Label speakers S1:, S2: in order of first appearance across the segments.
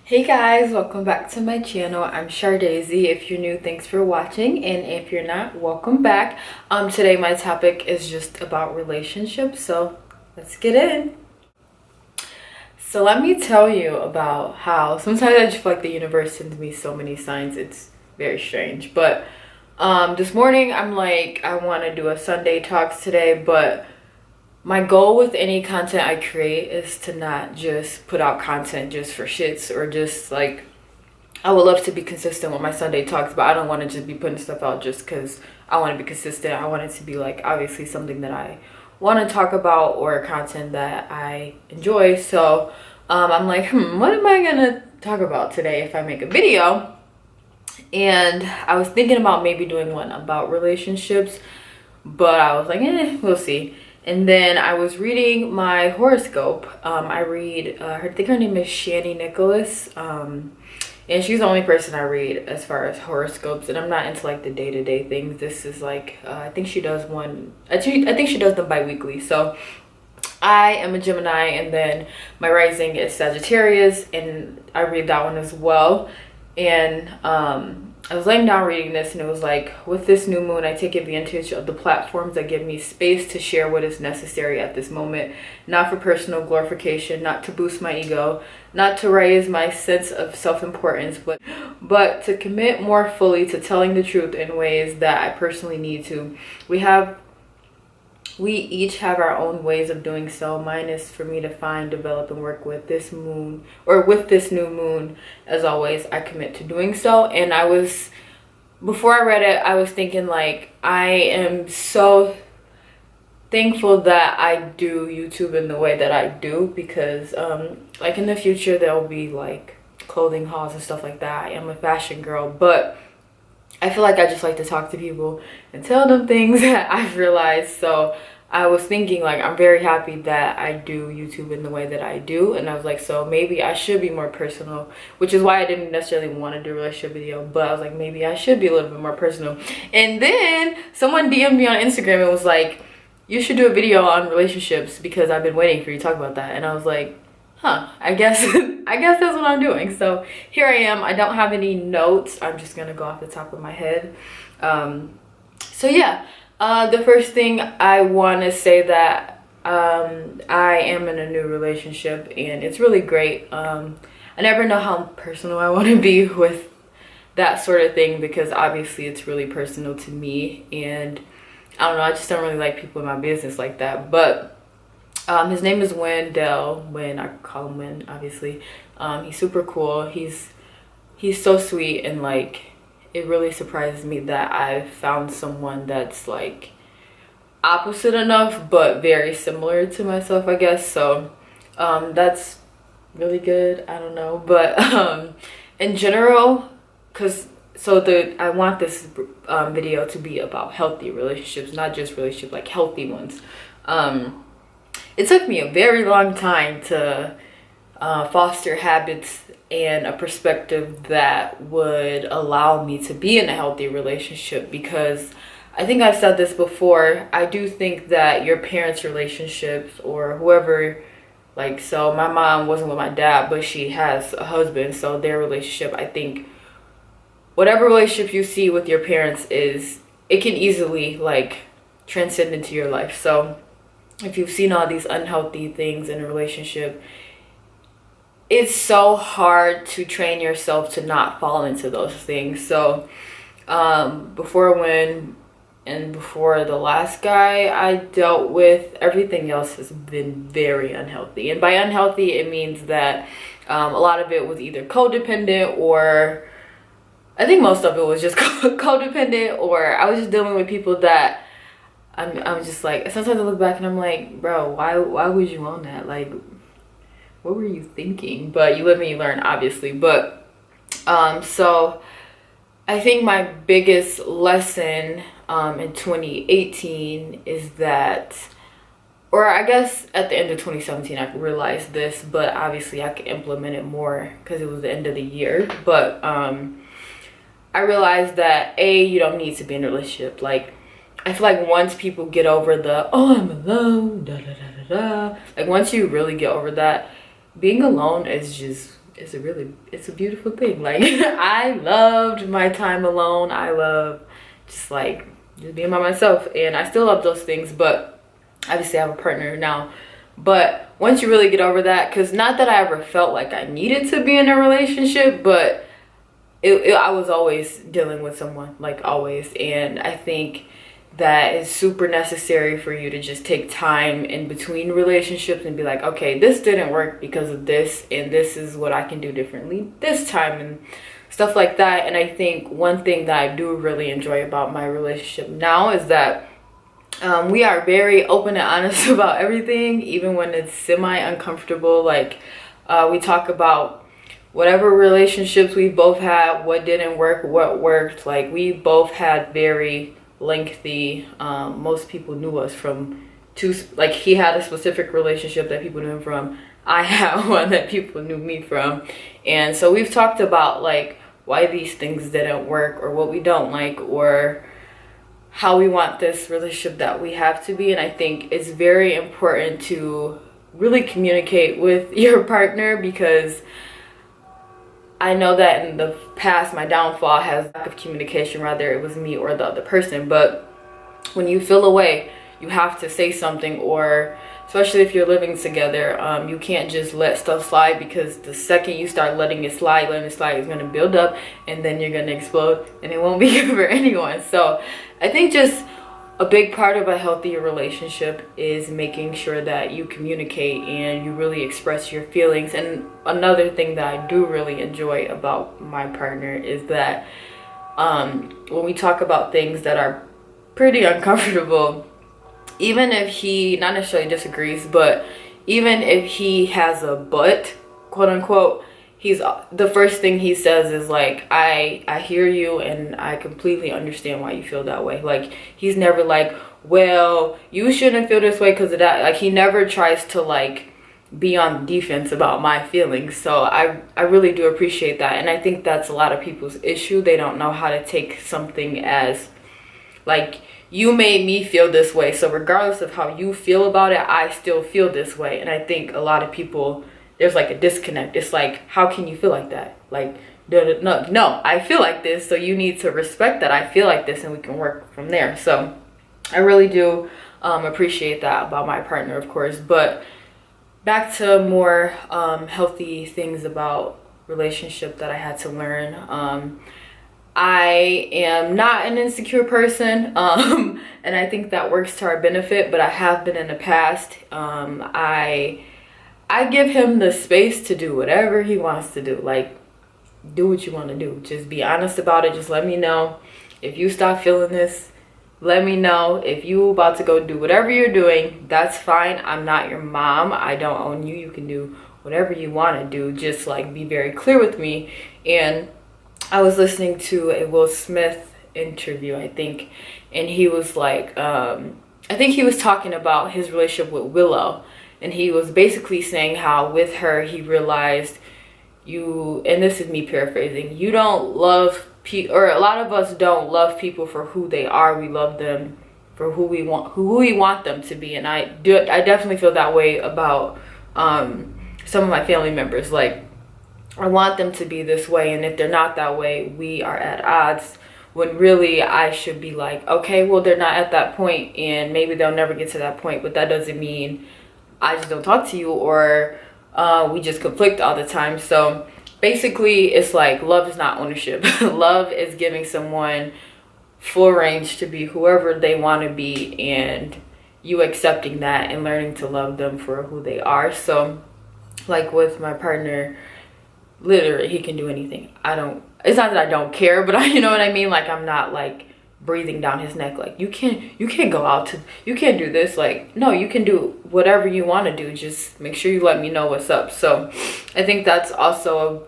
S1: Hey guys, welcome back to my channel. I'm Shardazy. If you're new, thanks for watching, and if you're not, welcome back. Today my topic is just about relationships, so let's get in. So let me tell you about how sometimes I just feel like the universe sends me so many signs. It's very strange. But this morning I'm like, I want to do a Sunday talks today, but my goal with any content I create is to not just put out content just for shits, or just like, I would love to be consistent with my Sunday talks, but I don't want to just be putting stuff out just because I want to be consistent. I want it to be like obviously something that I want to talk about or content that I enjoy. So I'm like, what am I gonna talk about today if I make a video? And I was thinking about maybe doing one about relationships, but I was like, we'll see. And then I was reading my horoscope. I read, I think her name is Shani Nicholas. And she's the only person I read as far as horoscopes. And I'm not into like the day-to-day things. This is like, I think she does one, I think she does them bi-weekly. So I am a Gemini, and then my rising is Sagittarius, and I read that one as well. And I was laying down reading this, and it was like, with this new moon, I take advantage of the platforms that give me space to share what is necessary at this moment, not for personal glorification, not to boost my ego, not to raise my sense of self-importance, but to commit more fully to telling the truth in ways that I personally need to. We each have our own ways of doing so. Mine is for me to find, develop, and work with this moon, or with this new moon. As always, I commit to doing so. And before I read it, I was thinking like, I am so thankful that I do YouTube in the way that I do, because like in the future, there'll be like clothing hauls and stuff like that. I am a fashion girl, but I feel like I just like to talk to people and tell them things that I've realized. So I was thinking like, I'm very happy that I do YouTube in the way that I do. And I was like, so maybe I should be more personal, which is why I didn't necessarily want to do a relationship video, but I was like, maybe I should be a little bit more personal. And then someone DM'd me on Instagram and was like, you should do a video on relationships because I've been waiting for you to talk about that. And I was like, I guess that's what I'm doing. So here I am. I don't have any notes. I'm just gonna go off the top of my head. So yeah, the first thing I want to say that I am in a new relationship, and it's really great. I never know how personal I want to be with that sort of thing, because obviously it's really personal to me, and I don't know, I just don't really like people in my business like that. But his name is Wendell. I call him Win, obviously. He's super cool. He's so sweet, and like, it really surprises me that I found someone that's like opposite enough but very similar to myself, I guess. So that's really good. I don't know, but in general, I want this video to be about healthy relationships, not just relationships, like healthy ones. It took me a very long time to foster habits and a perspective that would allow me to be in a healthy relationship, because I think I've said this before. I do think that your parents' relationships, or whoever, like, so my mom wasn't with my dad, but she has a husband, so their relationship, I think whatever relationship you see with your parents it can easily like transcend into your life. So if you've seen all these unhealthy things in a relationship, it's so hard to train yourself to not fall into those things. So before the last guy I dealt with, everything else has been very unhealthy. And by unhealthy, it means that a lot of it was either codependent, or I think most of it was just codependent, or I was just dealing with people that I'm just like, sometimes I look back and I'm like, bro, why was you on that? Like, what were you thinking? But you live and you learn, obviously. But so I think my biggest lesson in 2018 is that, or I guess at the end of 2017 I realized this, but obviously I could implement it more because it was the end of the year. But I realized that you don't need to be in a relationship. Like, I feel like once people get over the, oh, I'm alone, da da da da da, like once you really get over that, being alone is just it's a beautiful thing. Like I loved my time alone. I love just like just being by myself, and I still love those things, but obviously I have a partner now. But once you really get over that, because not that I ever felt like I needed to be in a relationship, but I was always dealing with someone, like always. And I think that is super necessary for you to just take time in between relationships and be like, okay, this didn't work because of this, and this is what I can do differently this time, and stuff like that. And I think one thing that I do really enjoy about my relationship now is that we are very open and honest about everything, even when it's semi-uncomfortable. Like we talk about whatever relationships we both had, what didn't work, what worked. Like we both had very lengthy, most people knew us from two, like he had a specific relationship that people knew him from. I had one that people knew me from. And so we've talked about like why these things didn't work, or what we don't like, or how we want this relationship that we have to be. And I think it's very important to really communicate with your partner, because I know that in the past my downfall has lack of communication, rather it was me or the other person. But when you feel away, you have to say something, or especially if you're living together, you can't just let stuff slide, because the second you start letting it slide, it's going to build up, and then you're going to explode, and it won't be good for anyone. So I think just a big part of a healthy relationship is making sure that you communicate and you really express your feelings. And another thing that I do really enjoy about my partner is that when we talk about things that are pretty uncomfortable, even if he not necessarily disagrees, but even if he has a but, quote unquote, he's the first thing he says is like, I hear you and I completely understand why you feel that way. Like he's never like, well, you shouldn't feel this way because of that. Like he never tries to like be on defense about my feelings. So I really do appreciate that. And I think that's a lot of people's issue. They don't know how to take something as like, you made me feel this way, so regardless of how you feel about it, I still feel this way. And I think a lot of people, there's like a disconnect. It's like, how can you feel like that? Like, no, I feel like this, so you need to respect that I feel like this, and we can work from there. So I really do appreciate that about my partner, of course. But back to more healthy things about relationship that I had to learn. I am not an insecure person, and I think that works to our benefit, but I have been in the past. I give him the space to do whatever he wants to do. Like, do what you want to do. Just be honest about it. Just let me know. If you stop feeling this, let me know. If you about to go do whatever you're doing, that's fine. I'm not your mom. I don't own you. You can do whatever you want to do. Just like be very clear with me. And I was listening to a Will Smith interview, I think, and he was like, I think he was talking about his relationship with Willow, and he was basically saying how with her he realized and this is me paraphrasing, you don't love people, or a lot of us don't love people for who they are. We love them for who we want them to be. And I definitely feel that way about some of my family members. Like, I want them to be this way, and if they're not that way, we are at odds, when really I should be like, okay, well, they're not at that point, and maybe they'll never get to that point, but that doesn't mean I just don't talk to you, or we just conflict all the time. So basically it's like, love is not ownership. Love is giving someone full range to be whoever they want to be, and you accepting that and learning to love them for who they are. So like with my partner, literally he can do anything. It's not that I don't care, but you know what I mean? Like, I'm not like breathing down his neck like, you can't go out you can't do this. Like, no, you can do whatever you want to do, just make sure you let me know what's up. So I think that's also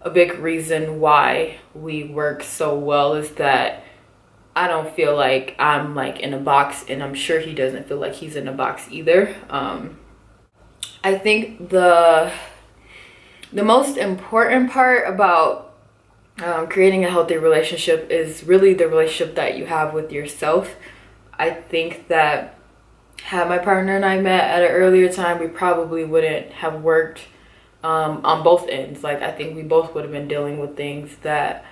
S1: a big reason why we work so well, is that I don't feel like I'm like in a box, and I'm sure he doesn't feel like he's in a box either. I think the most important part about creating a healthy relationship is really the relationship that you have with yourself. I think that had my partner and I met at an earlier time, we probably wouldn't have worked on both ends. Like, I think we both would have been dealing with things that,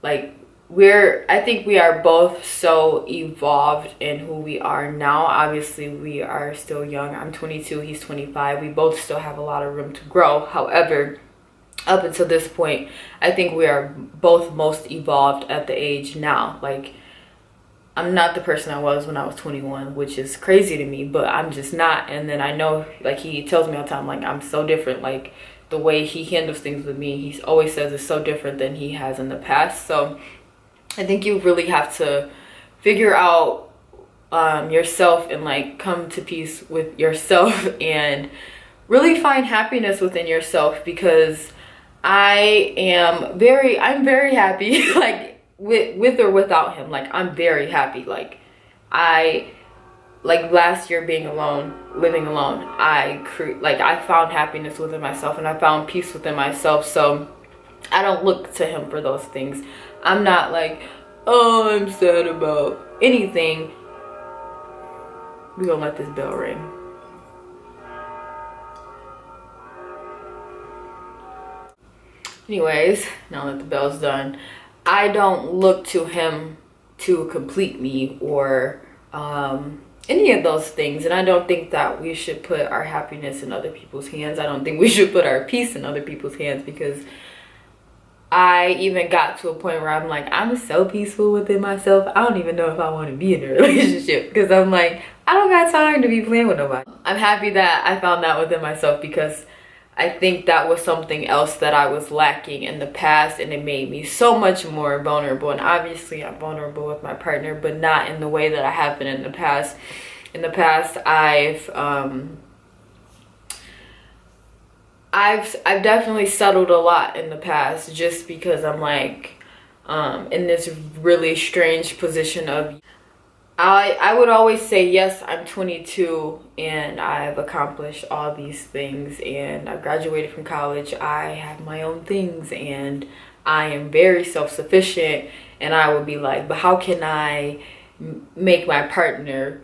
S1: like, I think we are both so evolved in who we are now. Obviously, we are still young. I'm 22, he's 25. We both still have a lot of room to grow. However, up until this point, I think we are both most evolved at the age now. Like, I'm not the person I was when I was 21, which is crazy to me, but I'm just not. And then I know, like, he tells me all the time, like, I'm so different. Like, the way he handles things with me, he always says it's so different than he has in the past. So I think you really have to figure out yourself and, like, come to peace with yourself and really find happiness within yourself, because I'm very happy, like, with or without him. Like, I'm very happy. Like, last year being alone, living alone, I found happiness within myself, and I found peace within myself. So I don't look to him for those things. I'm not like, oh, I'm sad about anything. We're gonna let this bell ring. Anyways, now that the bell's done, I don't look to him to complete me or any of those things. And I don't think that we should put our happiness in other people's hands. I don't think we should put our peace in other people's hands, because I even got to a point where I'm like, I'm so peaceful within myself. I don't even know if I want to be in a relationship, because I'm like, I don't got time to be playing with nobody. I'm happy that I found that within myself, because I think that was something else that I was lacking in the past, and it made me so much more vulnerable. And obviously I'm vulnerable with my partner, but not in the way that I have been in the past. In the past, I've definitely settled a lot in the past, just because I'm like in this really strange position of, I would always say, yes, I'm 22 and I've accomplished all these things, and I've graduated from college. I have my own things and I am very self-sufficient. And I would be like, but how can I make my partner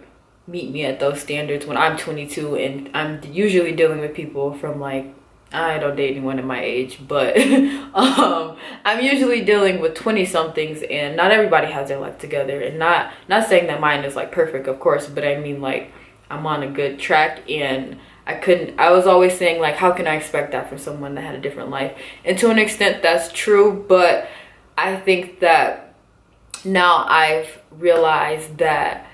S1: meet me at those standards when I'm 22 and I'm usually dealing with people from, like, I don't date anyone in my age, but I'm usually dealing with 20 somethings, and not everybody has their life together. And not saying that mine is, like, perfect, of course, but I mean, like, I'm on a good track. And I was always saying, like, how can I expect that from someone that had a different life? And to an extent, that's true, but I think that now I've realized that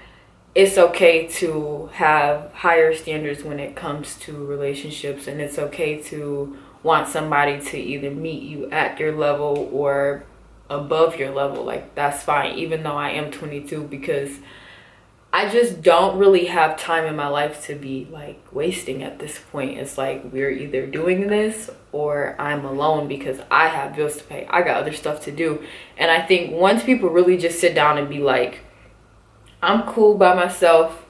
S1: it's okay to have higher standards when it comes to relationships, and it's okay to want somebody to either meet you at your level or above your level. Like, that's fine, even though I am 22, because I just don't really have time in my life to be, like, wasting at this point. It's like, we're either doing this or I'm alone, because I have bills to pay. I got other stuff to do. And I think once people really just sit down and be like, I'm cool by myself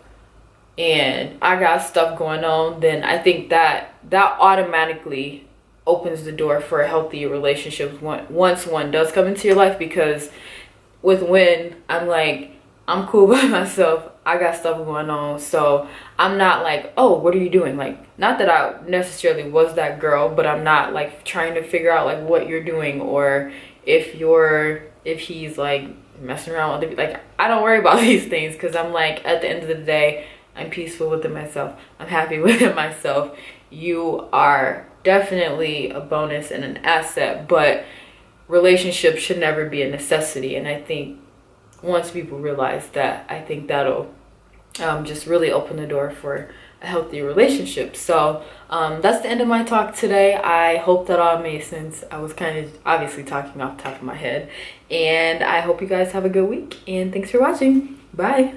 S1: and I got stuff going on, then I think that automatically opens the door for a healthy relationship once one does come into your life. Because when I'm like, I'm cool by myself, I got stuff going on, so I'm not like, oh, what are you doing? Like, not that I necessarily was that girl, but I'm not, like, trying to figure out, like, what you're doing, or if he's, like, messing around with, like, I don't worry about these things, because I'm like, at the end of the day, I'm peaceful within myself. I'm happy within myself. You are definitely a bonus and an asset, but relationships should never be a necessity. And I think once people realize that, I think that'll just really open the door for a healthy relationship. So that's the end of my talk today. I hope that all made sense. I was kind of obviously talking off the top of my head, and I hope you guys have a good week, and thanks for watching. Bye.